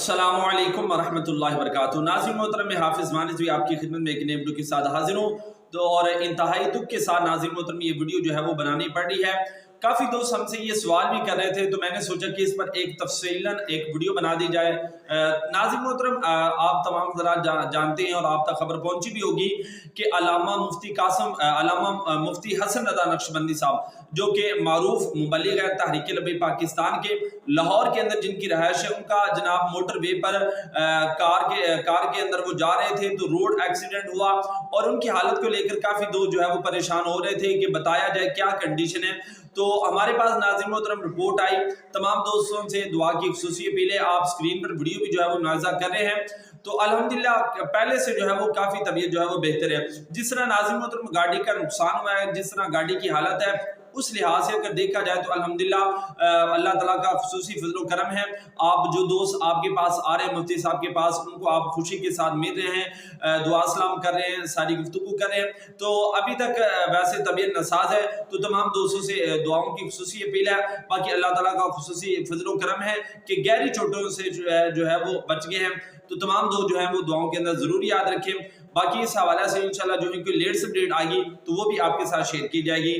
अस्सलामुअलैकुम वरहमतुल्लाहि वबरकातुहू। नाज़रीन मोहतरम, मैं हाफिज़ मानिस भी आपकी खिदमत में एक नए वीडियो के साथ हाजिर हूँ। तो और इंतहाई दुख के साथ नाज़रीन मोहतरम ये वीडियो जो है वो बनानी पड़ रही है। काफ़ी दोस्त हमसे ये सवाल भी कर रहे थे, तो मैंने सोचा कि इस पर एक तफसीलन एक वीडियो बना दी जाए। नाज़रीन मोहतरम, आप तमाम हज़रात जानते हैं और आप तक खबर पहुंची भी होगी कि अल्लामा मुफ्ती हसन रज़ा नक्शबंदी साहब, जो कि मारूफ मुबल्लिग है तहरीक लबे पाकिस्तान के, लाहौर के अंदर जिनकी रहायश है, उनका जनाब मोटर वे पर कार के अंदर वो जा रहे थे तो रोड एक्सीडेंट हुआ और उनकी हालत को लेकर काफ़ी दोस्त जो है वो परेशान हो रहे थे कि बताया जाए क्या कंडीशन है। तो हमारे पास नाज़रीन मोहतरम रिपोर्ट आई, तमाम दोस्तों से दुआ की खुसूसी अपील है। आप स्क्रीन पर वीडियो भी जो है वो मुलाहिज़ा कर रहे हैं। तो अल्हम्दुलिल्लाह पहले से जो है वो काफ़ी तबीयत जो है वो बेहतर है। जिस तरह नाज़रीन मोहतरम गाड़ी का नुकसान हुआ है, जिस तरह गाड़ी की हालत है, उस लिहाज से अगर देखा जाए तो अल्हम्दुलिल्लाह अल्लाह ताला का खुसूसी फजल करम है। आप जो दोस्त आपके पास आ रहे हैं मुफ्ती साहब के पास, उनको आप खुशी के साथ मिल रहे हैं, दुआ सलाम कर रहे हैं, सारी गुफ्तगू कर रहे हैं। तो अभी तक वैसे तबीयत नासाज है, तो तमाम दोस्तों से दुआओं की खुसूसी अपील है। बाकी अल्लाह ताला का खुसूसी फजल करम है कि गहरी चोटों से जो है वो बच गए हैं। तो तमाम दोस्त जो है वो दुआओं के अंदर ज़रूर याद रखें। बाकी इस हवाले से इंशाल्लाह जो है कोई लेटेस्ट अपडेट आएगी तो वो भी आपके साथ शेयर की जाएगी।